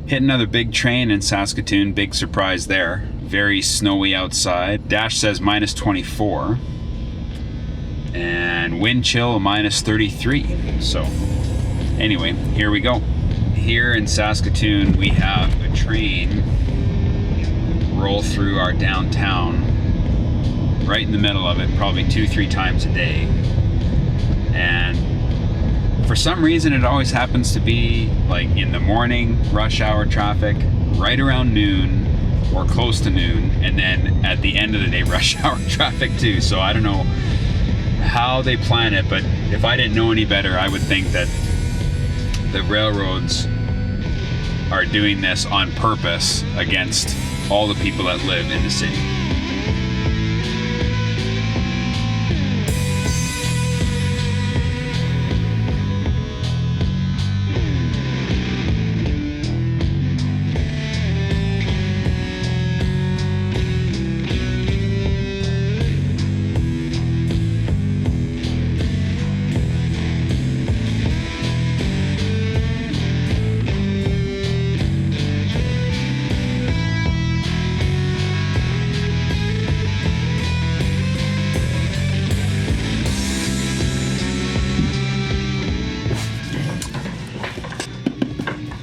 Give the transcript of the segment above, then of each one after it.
Hit another big train in Saskatoon, big surprise there. Very snowy outside. Dash says minus 24. And wind chill minus 33. So anyway, here we go. Here in Saskatoon, we have a train roll through our downtown, right in the middle of it, probably 2-3 times a day. And for some reason, it always happens to be like in the morning, rush hour traffic, right around noon or close to noon, and then at the end of the day, rush hour traffic too. So I don't know how they plan it, but if I didn't know any better, I would think that the railroads are doing this on purpose against all the people that live in the city.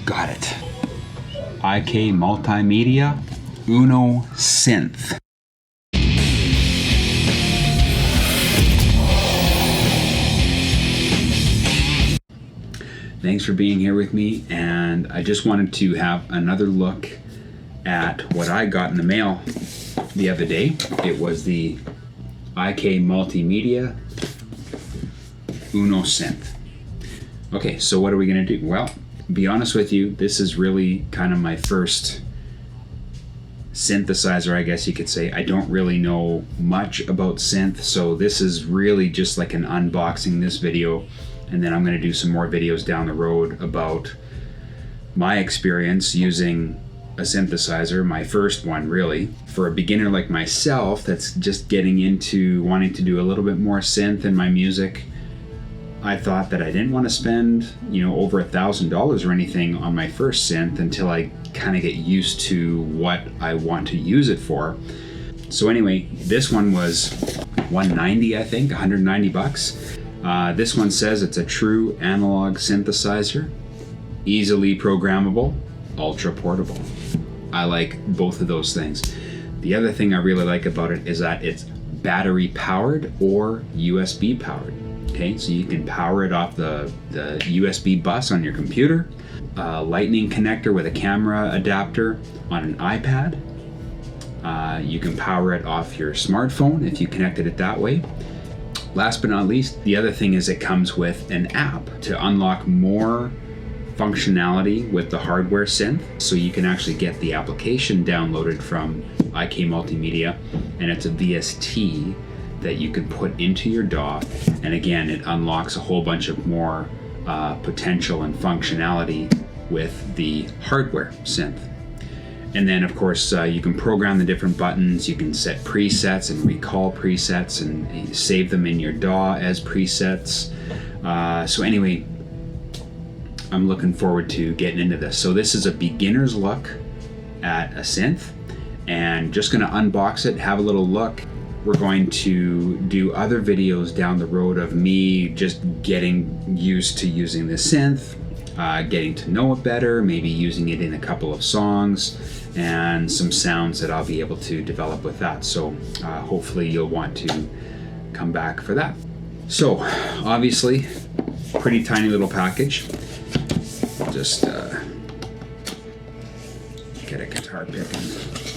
Got it. IK Multimedia, UNO Synth. Thanks for being here with me, and I just wanted to have another look at what I got in the mail the other day. It was the IK Multimedia UNO Synth. Okay, so what are we gonna do? Well, be honest with you, this is really kind of my first synthesizer, I guess you could say. I don't really know much about synth, so this is really just like an unboxing, this video, and then I'm going to do some more videos down the road about my experience using a synthesizer, my first one really. For a beginner like myself that's just getting into wanting to do a little bit more synth in my music, I thought that I didn't want to spend, over $1,000 or anything on my first synth until I kind of get used to what I want to use it for. So anyway, this one was $190, I think, $190. This one says it's a true analog synthesizer, easily programmable, ultra portable. I like both of those things. The other thing I really like about it is that it's battery powered or USB powered. Okay, so you can power it off the USB bus on your computer, a lightning connector with a camera adapter on an iPad. You can power it off your smartphone if you connected it that way. Last but not least, the other thing is it comes with an app to unlock more functionality with the hardware synth. So you can actually get the application downloaded from IK Multimedia, and it's a VST that you can put into your DAW, and again, it unlocks a whole bunch of more potential and functionality with the hardware synth. And then of course you can program the different buttons, you can set presets and recall presets and save them in your DAW as presets. So anyway, I'm looking forward to getting into this. So this is a beginner's look at a synth, and just gonna unbox it, have a little look. We're going to do other videos down the road of me just getting used to using the synth, getting to know it better, maybe using it in a couple of songs, and some sounds that I'll be able to develop with that. So hopefully you'll want to come back for that. So obviously, pretty tiny little package. I'll just get a guitar pick and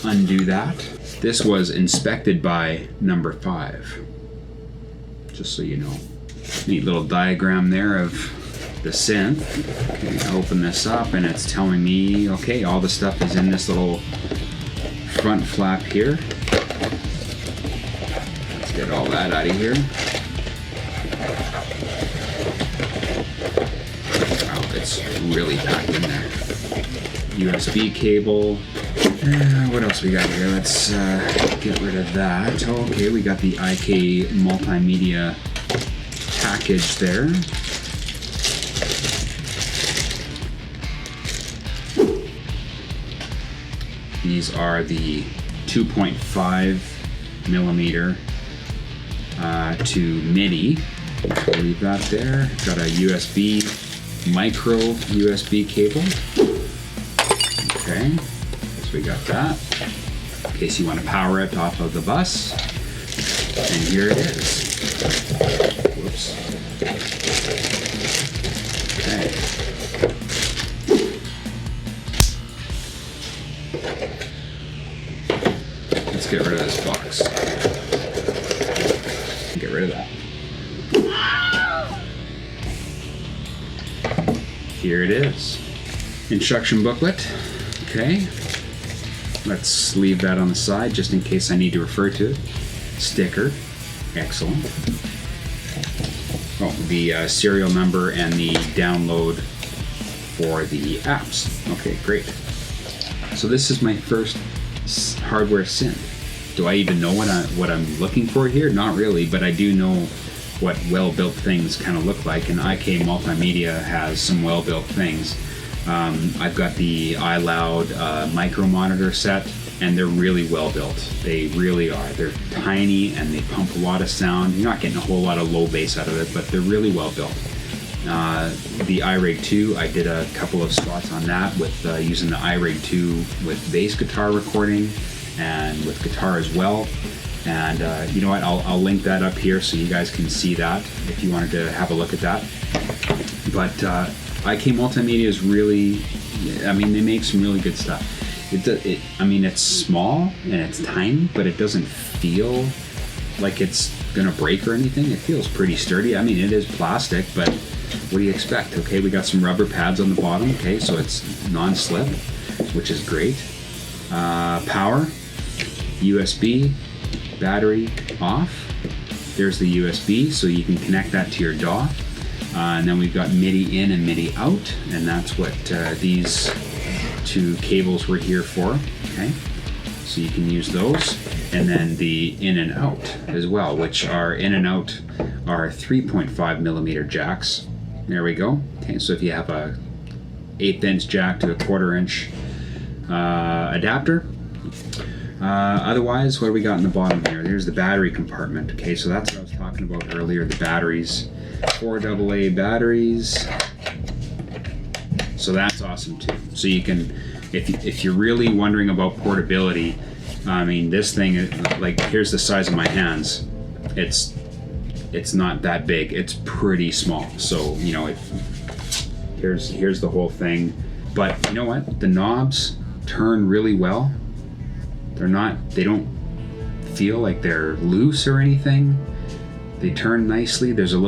undo that. This was inspected by number 5, just so you know. Neat little diagram there of the synth. Okay, I open this up and it's telling me, okay, all the stuff is in this little front flap here. Let's get all that out of here. Oh, it's really packed in there. USB cable. What else we got here? Let's get rid of that. Okay, we got the IK Multimedia package there. These are the 2.5 millimeter to MIDI. Leave that there. Got a USB, micro USB cable. Okay, so we got that. In case you want to power it off of the bus. And here it is. Whoops. Okay. Let's get rid of this box. Get rid of that. Here it is. Instruction booklet. Okay. Let's leave that on the side just in case I need to refer to it. Sticker. Excellent. Oh, the serial number and the download for the apps. Okay, great. So this is my first hardware synth. Do I even know what I'm looking for here? Not really, but I do know what well-built things kind of look like, and IK Multimedia has some well-built things. I've got the iLoud micro monitor set, and they're really well-built. They really are. They're tiny and they pump a lot of sound. You're not getting a whole lot of low bass out of it, but they're really well-built. The iRig 2, I did a couple of spots on that with using the iRig 2 with bass guitar recording and with guitar as well. And you know what, I'll link that up here so you guys can see that if you wanted to have a look at that. But IK Multimedia is really, I mean, they make some really good stuff. I mean, it's small and it's tiny, but it doesn't feel like it's gonna break or anything. It feels pretty sturdy. I mean, it is plastic, but what do you expect? Okay, we got some rubber pads on the bottom. Okay, so it's non-slip, which is great. Power, USB, battery off. There's the USB, so you can connect that to your DAW. And then we've got MIDI in and MIDI out, and that's what these two cables were here for. Okay, so you can use those. And then the in and out as well, which are in and out are 3.5 millimeter jacks. There we go. Okay, so if you have a 1/8 inch jack to a 1/4 inch adapter. Otherwise, what do we got in the bottom here? There's the battery compartment. Okay, so that's what I was talking about earlier, the batteries. 4 AA batteries. So that's awesome too. So you can, if you're really wondering about portability, I mean, this thing, like, here's the size of my hands. It's not that big. It's pretty small. So, you know, here's the whole thing. But you know what? The knobs turn really well. They don't feel like they're loose or anything. They turn nicely. There's a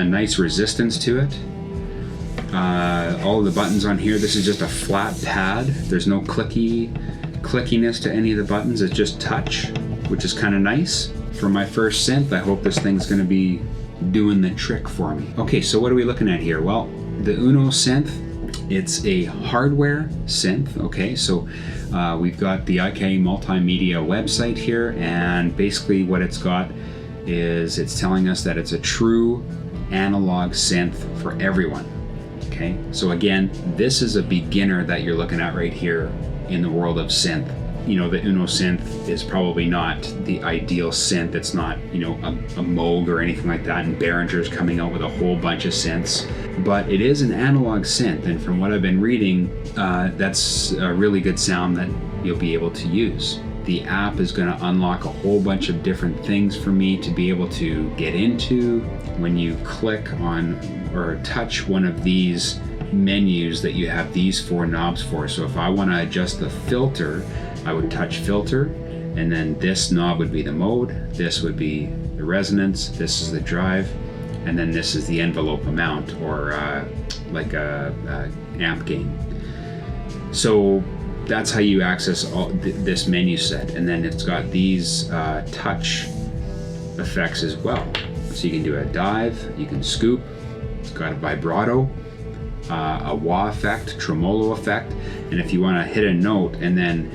nice resistance to it. All of the buttons on here, this is just a flat pad. There's no clickiness to any of the buttons. It's just touch, which is kind of nice. For my first synth, I hope this thing's going to be doing the trick for me. Okay, so what are we looking at here? Well, the UNO Synth, it's a hardware synth. Okay, so we've got the IK Multimedia website here, and basically what it's got is it's telling us that it's a true analog synth for everyone. Okay, so again, this is a beginner that you're looking at right here in the world of synth. You know, the UNO Synth is probably not the ideal synth. It's not, you know, a Moog or anything like that, and Behringer's coming out with a whole bunch of synths. But it is an analog synth, and from what I've been reading, that's a really good sound that you'll be able to use. The app is going to unlock a whole bunch of different things for me to be able to get into. When you click on or touch one of these menus that you have these 4 knobs for, so if I want to adjust the filter, I would touch filter, and then this knob would be the mode, this would be the resonance, this is the drive, and then this is the envelope amount, or like a amp gain. So that's how you access this menu set, and then it's got these touch effects as well. So you can do a dive, you can scoop, it's got a vibrato, a wah effect, tremolo effect, and if you want to hit a note and then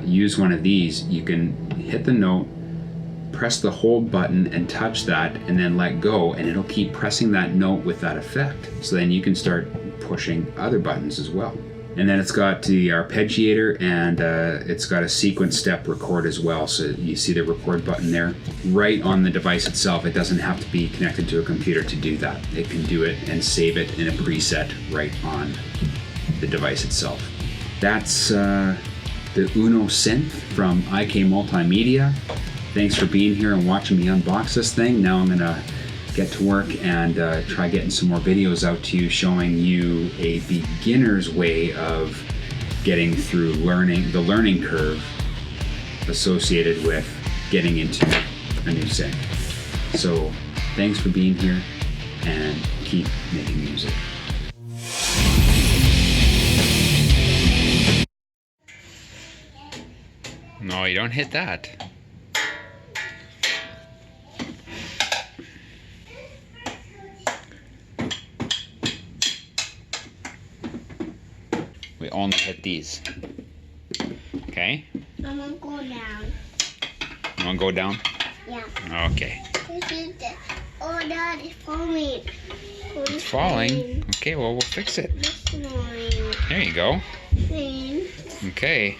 use one of these, you can hit the note, press the hold button and touch that, and then let go, and it'll keep pressing that note with that effect. So then you can start pushing other buttons as well. And then it's got the arpeggiator, and it's got a sequence step record as well. So you see the record button there right on the device itself. It doesn't have to be connected to a computer to do that. It can do it and save it in a preset right on the device itself. That's the UNO Synth from IK Multimedia. Thanks for being here and watching me unbox this thing. Now I'm gonna get to work and try getting some more videos out to you, showing you a beginner's way of getting through the learning curve associated with getting into a new synth. So thanks for being here, and keep making music. No, you don't hit that. We only hit these. Okay? I'm gonna go down. You wanna go down? Yeah. Okay. Oh, Dad, it's falling. It's falling? Okay, well, we'll fix it. This morning. There you go. Rain. Okay.